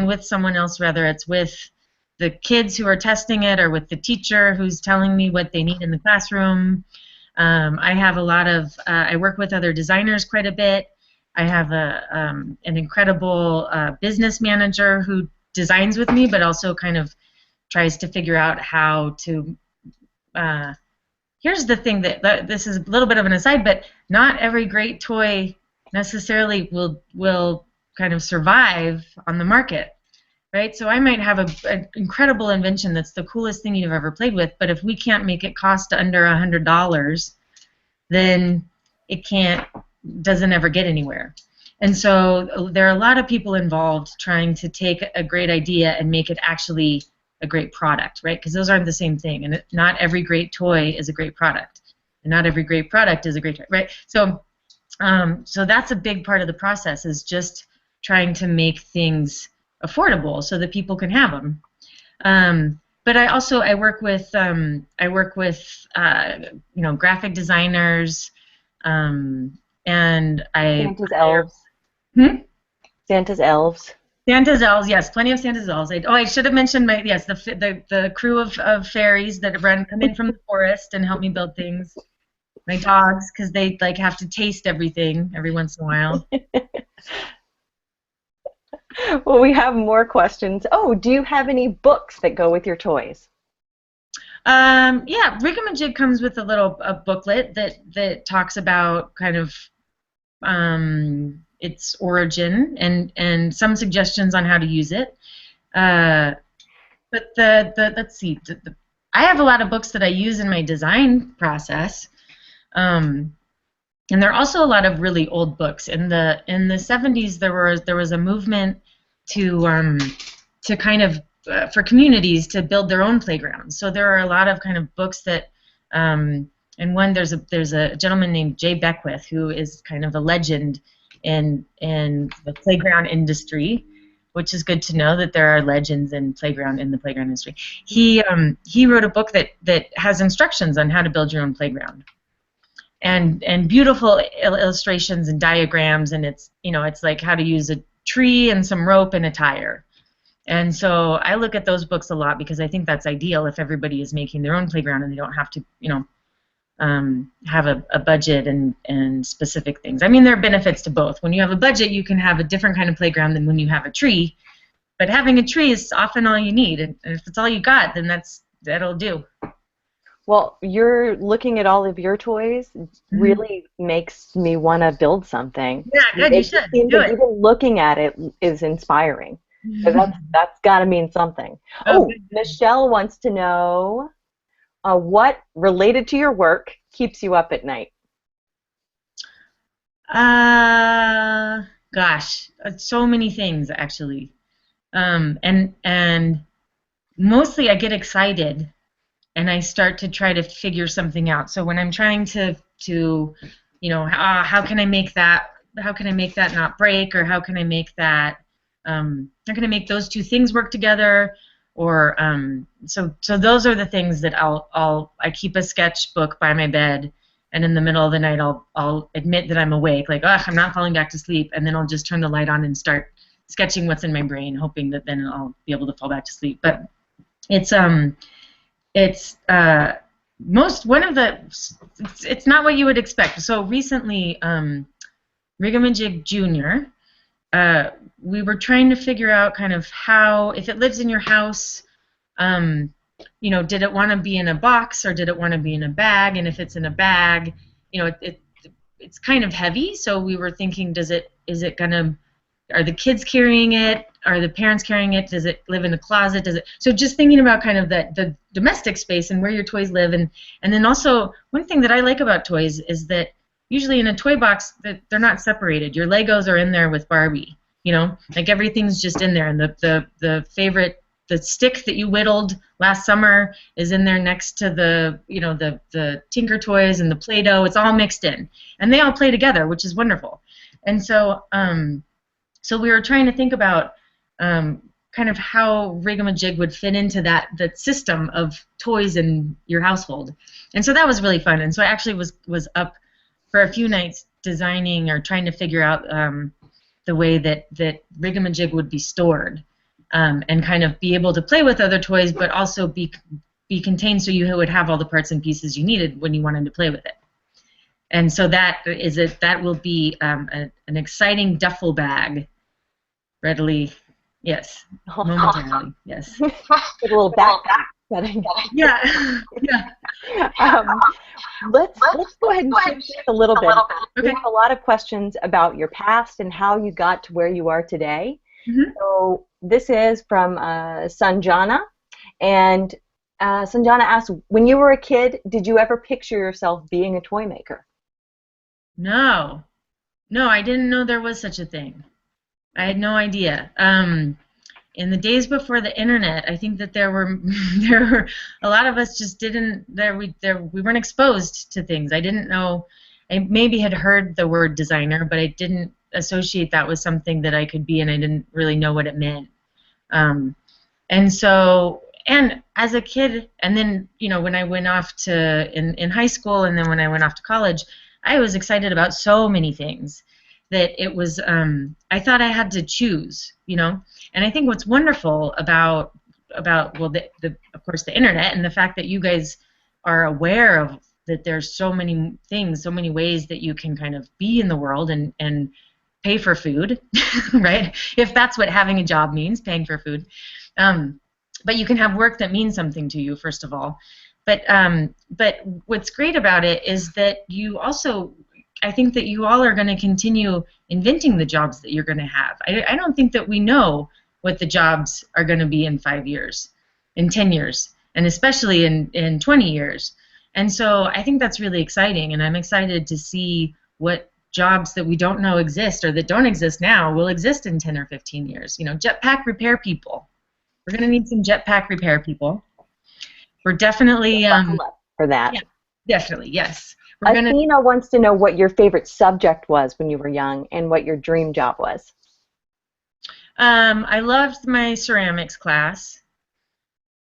with someone else, whether it's with the kids who are testing it or with the teacher who's telling me what they need in the classroom. I have a lot of, I work with other designers quite a bit. I have an incredible business manager who designs with me, but also kind of tries to figure out how to, here's the thing that this is a little bit of an aside, but not every great toy necessarily will kind of survive on the market. Right? So I might have an incredible invention that's the coolest thing you've ever played with, but if we can't make it cost under $100, then it doesn't ever get anywhere. And so there are a lot of people involved trying to take a great idea and make it actually a great product, right? Because those aren't the same thing, and not every great toy is a great product, and not every great product is a great toy, right? So, so that's a big part of the process, is just trying to make things affordable so that people can have them. But I work with graphic designers, and Santa's Elves. Santa's Elves. Santa's Elves, yes, plenty of Santa's Elves. I should have mentioned the crew of fairies that come in from the forest and help me build things. My dogs, because they have to taste everything every once in a while. Well, we have more questions. Oh, do you have any books that go with your toys? Yeah, Rigamajig comes with a booklet that talks about kind of its origin and some suggestions on how to use it. But let's see. I have a lot of books that I use in my design process. And there are also a lot of really old books. In the 70s, there was a movement to kind of for communities to build their own playgrounds. So there are a lot of kind of books that, and there's a gentleman named Jay Beckwith who is kind of a legend in the playground industry. which is good to know that there are legends in the playground industry. He wrote a book that has instructions on how to build your own playground, and beautiful illustrations and diagrams, and it's like how to use a tree and some rope and a tire. And so I look at those books a lot because I think that's ideal if everybody is making their own playground and they don't have to have a budget and specific things. I mean, there are benefits to both. When you have a budget, you can have a different kind of playground than when you have a tree. But having a tree is often all you need, and if it's all you got, then that'll do. Well, you're looking at all of your toys really makes me want to build something. Yeah, good. You should do it. Even looking at it is inspiring. So that's got to mean something. Oh, Michelle wants to know what related to your work keeps you up at night. Gosh, so many things actually, and mostly I get excited and I start to try to figure something out. So when I'm trying to how can I make that not break, or how can I make that how can I make those two things work together, or so those are the things that I keep a sketchbook by my bed, and in the middle of the night I'll admit that I'm awake, like, ugh, I'm not falling back to sleep, and then I'll just turn the light on and start sketching what's in my brain, hoping that then I'll be able to fall back to sleep. But it's not what you would expect. So recently, Rigamajig Jr., we were trying to figure out kind of how, if it lives in your house, did it want to be in a box or did it want to be in a bag? And if it's in a bag, it's kind of heavy. So we were thinking, are the kids carrying it? Are the parents carrying it? Does it live in a closet? So just thinking about kind of the domestic space and where your toys live, and then also one thing that I like about toys is that usually in a toy box that they're not separated. Your Legos are in there with Barbie, like everything's just in there, and the stick that you whittled last summer is in there next to the Tinker toys and the Play-Doh. It's all mixed in, and they all play together, which is wonderful. And so so we were trying to think about kind of how Rigamajig would fit into that system of toys in your household, and so that was really fun. And so I actually was up for a few nights designing or trying to figure out the way that Rigamajig would be stored, and kind of be able to play with other toys, but also be contained so you would have all the parts and pieces you needed when you wanted to play with it. And so that will be an exciting duffel bag, readily, yes, momentarily, yes. With a little backpack setting. Yeah, yeah. Let's go ahead and change this a little bit. Okay. We have a lot of questions about your past and how you got to where you are today. Mm-hmm. So this is from Sanjana, and Sanjana asks, when you were a kid, did you ever picture yourself being a toy maker? No, I didn't know there was such a thing. I had no idea. In the days before the internet, I think that there were a lot of us just didn't we weren't exposed to things. I didn't know. I maybe had heard the word designer, but I didn't associate that with something that I could be, and I didn't really know what it meant. And as a kid, and then when I went off to in high school, and then when I went off to college, I was excited about so many things that it was I thought I had to choose, And I think what's wonderful about of course the internet, and the fact that you guys are aware of that there's so many things, so many ways that you can kind of be in the world and pay for food, right? If that's what having a job means, paying for food. But you can have work that means something to you, first of all. But what's great about it is that you also, I think that you all are going to continue inventing the jobs that you're going to have. I don't think that we know what the jobs are going to be in 5 years, in 10 years, and especially in 20 years. And so I think that's really exciting, and I'm excited to see what jobs that we don't know exist or that don't exist now will exist in 10 or 15 years. Jetpack repair people. We're going to need some jetpack repair people. We're definitely for that. Yeah, definitely, yes. Athena wants to know what your favorite subject was when you were young and what your dream job was. I loved my ceramics class,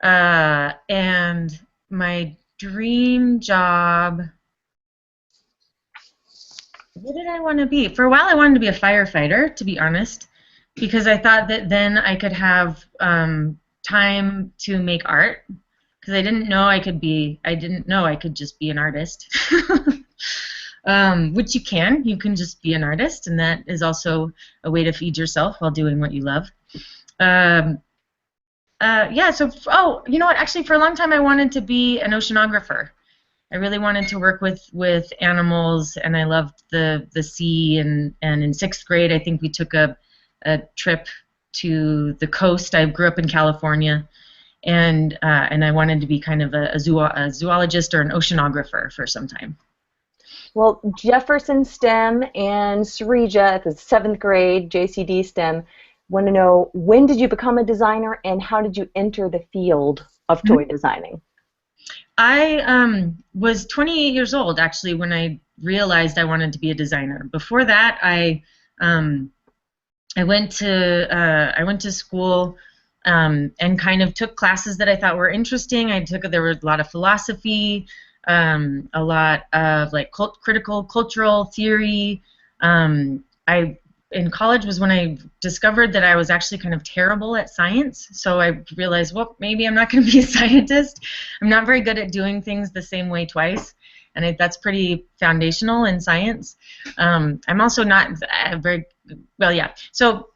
and my dream job. What did I want to be? For a while, I wanted to be a firefighter, to be honest, because I thought that then I could have time to make art. Because I didn't know I could just be an artist. Which you can. You can just be an artist, and that is also a way to feed yourself while doing what you love. Um, yeah, so, oh, you know what? Actually, for a long time, I wanted to be an oceanographer. I really wanted to work with animals, and I loved the sea. And in sixth grade, I think we took a trip to the coast. I grew up in California, and I wanted to be kind of a zoologist or an oceanographer for some time. Well, Jefferson STEM and Sarija at the 7th grade JCD STEM want to know, when did you become a designer and how did you enter the field of toy designing? I was 28 years old actually when I realized I wanted to be a designer. Before that, I went to school and kind of took classes that I thought were interesting. There was a lot of philosophy, a lot of like critical cultural theory. I in college was when I discovered that I was actually kind of terrible at science. So I realized, well, maybe I'm not going to be a scientist. I'm not very good at doing things the same way twice, and that's pretty foundational in science. I'm also not very well, yeah. So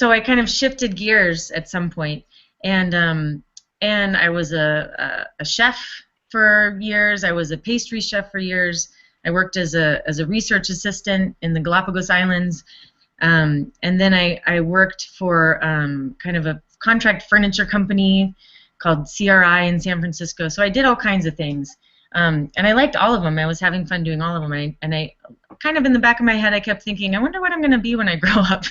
I kind of shifted gears at some point, and I was a chef for years. I was a pastry chef for years. I worked as a research assistant in the Galapagos Islands. And then I worked for kind of a contract furniture company called CRI in San Francisco. So I did all kinds of things. And I liked all of them. I was having fun doing all of them. And I kind of in the back of my head, I kept thinking, I wonder what I'm going to be when I grow up.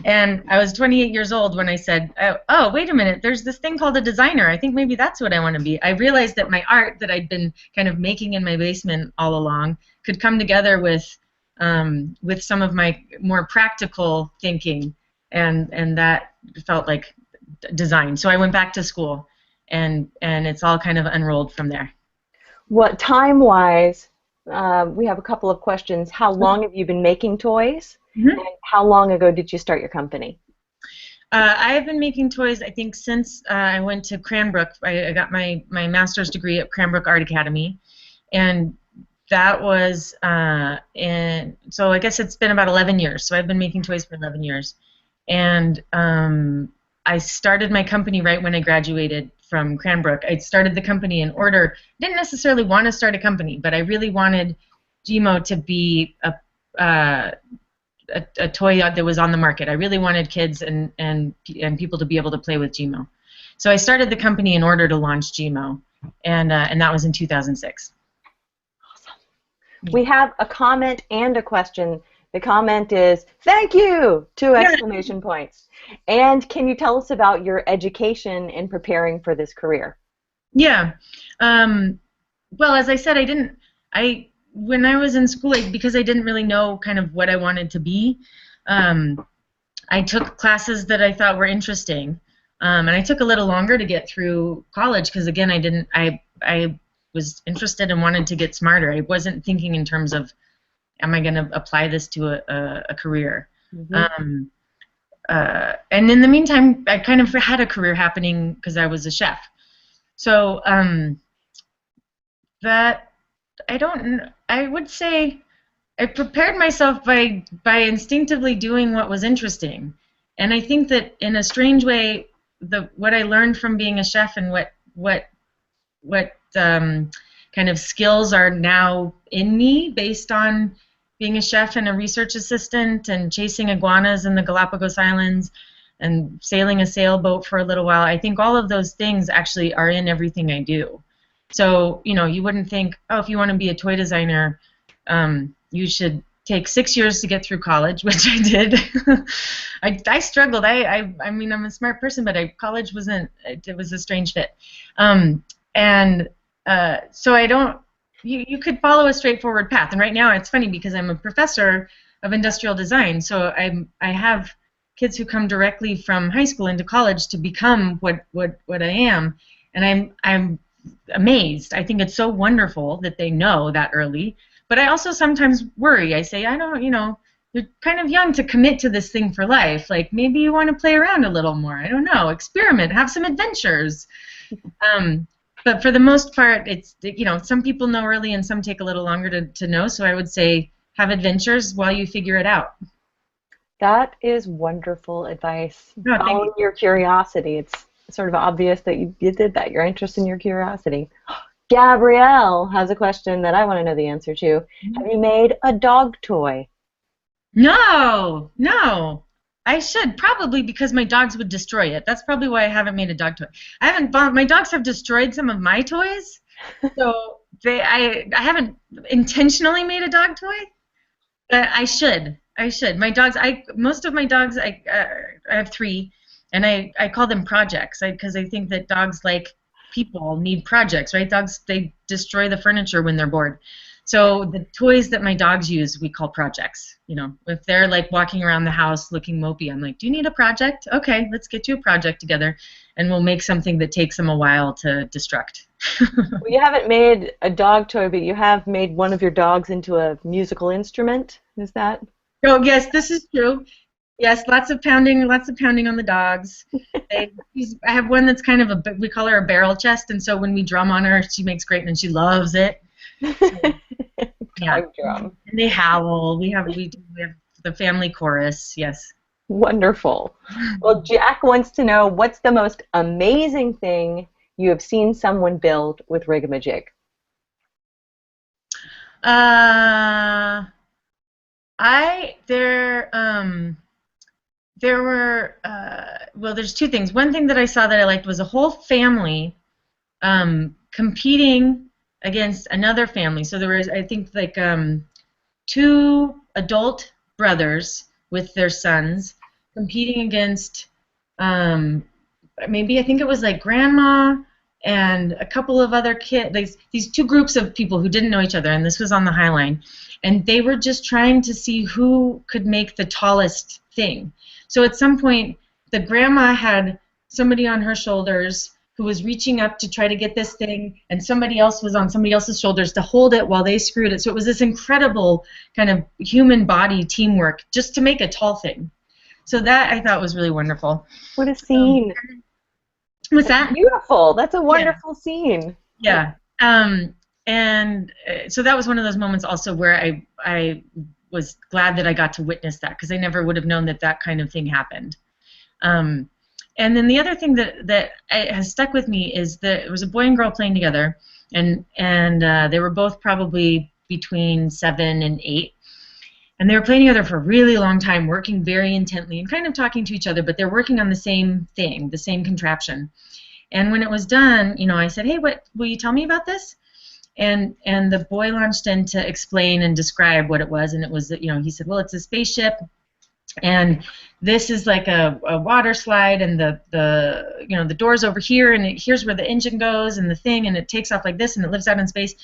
And I was 28 years old when I said, oh, wait a minute, there's this thing called a designer. I think maybe that's what I want to be. I realized that my art that I'd been kind of making in my basement all along could come together with some of my more practical thinking, and that felt like design. So I went back to school, and it's all kind of unrolled from there. What time-wise, we have a couple of questions. How long have you been making toys? Mm-hmm. And how long ago did you start your company? I have been making toys, I think, since I went to Cranbrook. I got my master's degree at Cranbrook Art Academy, and that was so I guess it's been about 11 years. So I've been making toys for 11 years. And I started my company right when I graduated from Cranbrook. I started the company in order. Didn't necessarily want to start a company, but I really wanted Gmo to be a toy that was on the market. I really wanted kids and people to be able to play with Gmo. So I started the company in order to launch Gmo, and that was in 2006. We have a comment and a question. The comment is, thank you, 2 exclamation points. And can you tell us about your education in preparing for this career? Yeah. Well, as I said, when I was in school, because I didn't really know kind of what I wanted to be, I took classes that I thought were interesting. And I took a little longer to get through college because, again, I was interested and wanted to get smarter. I wasn't thinking in terms of, am I going to apply this to a career? Mm-hmm. And in the meantime, I kind of had a career happening because I was a chef. So I would say I prepared myself by instinctively doing what was interesting. And I think that in a strange way, what I learned from being a chef and what kind of skills are now in me based on being a chef and a research assistant and chasing iguanas in the Galapagos Islands and sailing a sailboat for a little while. I think all of those things actually are in everything I do. So, you wouldn't think, oh, if you want to be a toy designer, you should take 6 years to get through college, which I did. I struggled. I mean, I'm a smart person, but college wasn't, it was a strange fit. So you could follow a straightforward path. And right now it's funny because I'm a professor of industrial design, so I have kids who come directly from high school into college to become what I am, and I'm amazed. I think it's so wonderful that they know that early. But I also sometimes worry. I say, I don't, you're kind of young to commit to this thing for life. Like, maybe you want to play around a little more. I don't know. Experiment. Have some adventures. But for the most part, it's, some people know early and some take a little longer to know. So I would say have adventures while you figure it out. That is wonderful advice. No, Following your curiosity. It's sort of obvious that you did that. You're interested in your curiosity. Gabrielle has a question that I want to know the answer to. Have you made a dog toy? No. I should, probably because my dogs would destroy it. That's probably why I haven't made a dog toy. My dogs have destroyed some of my toys, so I haven't intentionally made a dog toy, but I should. My dogs, most of my dogs, I have 3, and I call them projects, because I think that dogs, like people, need projects, right? Dogs, they destroy the furniture when they're bored. So the toys that my dogs use, we call projects. If they're like walking around the house looking mopey, I'm like, do you need a project? Okay, let's get you a project together, and we'll make something that takes them a while to destruct. Well, you haven't made a dog toy, but you have made one of your dogs into a musical instrument. Is that? Oh, yes, this is true. Yes, lots of pounding on the dogs. I have one that's kind of we call her a barrel chest, and so when we drum on her, she makes great, and she loves it. Yeah. Dog drum. And they howl. We have the family chorus. Yes. Wonderful. Well, Jack wants to know, what's the most amazing thing you have seen someone build with Rigamajig? There were there's 2 things. One thing that I saw that I liked was a whole family competing against another family. So there was, I think, like 2 adult brothers with their sons competing against maybe, I think it was like grandma and a couple of other kids, these 2 groups of people who didn't know each other, and this was on the High Line, and they were just trying to see who could make the tallest thing. So at some point, the grandma had somebody on her shoulders who was reaching up to try to get this thing, and somebody else was on somebody else's shoulders to hold it while they screwed it. So it was this incredible kind of human body teamwork just to make a tall thing. So that I thought was really wonderful. What a scene. What's that? Beautiful. That's a wonderful scene. Yeah. And so that was one of those moments also where I was glad that I got to witness that, because I never would have known that kind of thing happened. And then the other thing that has stuck with me is that it was a boy and girl playing together, and they were both probably between 7 and 8, and they were playing together for a really long time, working very intently and kind of talking to each other, but they're working on the same thing, the same contraption. And when it was done, I said, hey, what will you tell me about this? And the boy launched in to explain and describe what it was, and it was, he said, well, it's a spaceship, and this is like a water slide, and the door's over here, and here's where the engine goes, and the thing, and it takes off like this, and it lives out in space.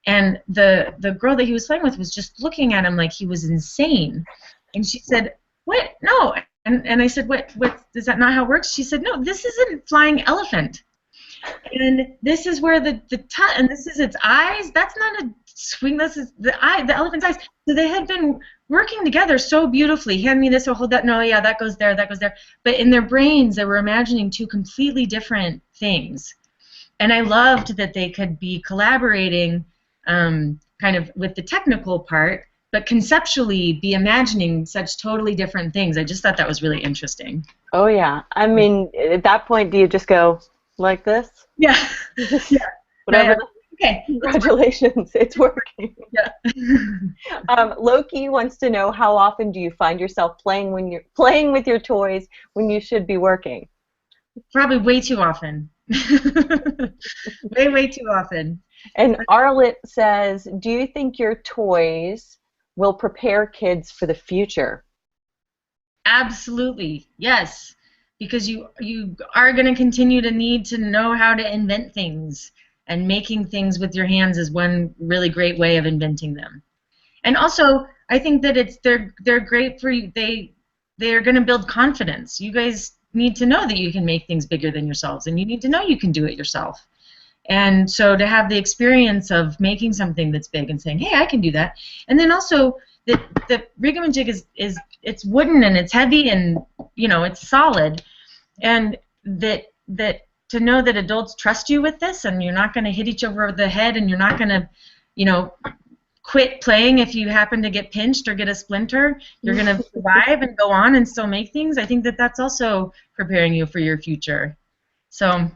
And the girl that he was playing with was just looking at him like he was insane. And she said, what? No. And I said, what, is that not how it works? She said, no, this isn't flying elephant. And this is where the and this is its eyes. That's not a swing. This is the elephant's eyes. So they had been working together so beautifully. Hand me this, or hold that. No, yeah, that goes there, that goes there. But in their brains, they were imagining 2 completely different things. And I loved that they could be collaborating kind of with the technical part, but conceptually be imagining such totally different things. I just thought that was really interesting. Oh, yeah. I mean, at that point, do you just go like this? Yeah. Yeah. Whatever. Okay. Congratulations, it's working. Yeah. Loki wants to know, how often do you find yourself playing with your toys when you should be working? Probably way too often. way too often. And Arlet says, do you think your toys will prepare kids for the future? Absolutely, yes. Because you are going to continue to need to know how to invent things, and making things with your hands is one really great way of inventing them. And also, I think that they're great for you. they're going to build confidence. You guys need to know that you can make things bigger than yourselves, and you need to know you can do it yourself. And so to have the experience of making something that's big and saying, hey, I can do that. And then also the Rigamajig is it's wooden and it's heavy and it's solid. And that to know that adults trust you with this and you're not going to hit each other over the head and you're not going to, quit playing if you happen to get pinched or get a splinter. You're going to survive and go on and still make things. I think that that's also preparing you for your future. So,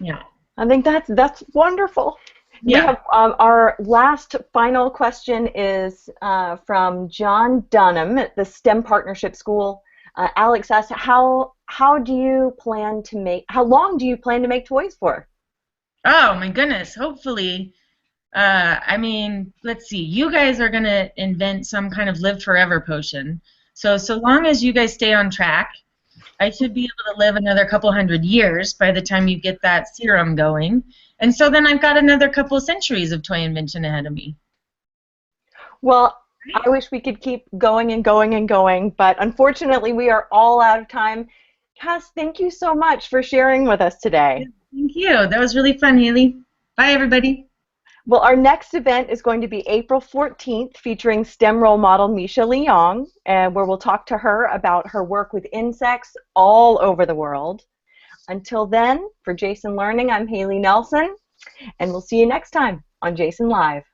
yeah. I think that's wonderful. Yeah. We have our last final question is from John Dunham at the STEM Partnership School. Alex asked, how long do you plan to make toys for? Oh my goodness! Hopefully, let's see. You guys are gonna invent some kind of live forever potion. So long as you guys stay on track, I should be able to live another couple hundred years by the time you get that serum going. And so then I've got another couple of centuries of toy invention ahead of me. Well, I wish we could keep going and going and going, but unfortunately we are all out of time. Cas, thank you so much for sharing with us today. Thank you. That was really fun, Haley. Bye, everybody. Well, our next event is going to be April 14th, featuring STEM role model Misha Leong, where we'll talk to her about her work with insects all over the world. Until then, for Jason Learning, I'm Haley Nelson, and we'll see you next time on Jason Live.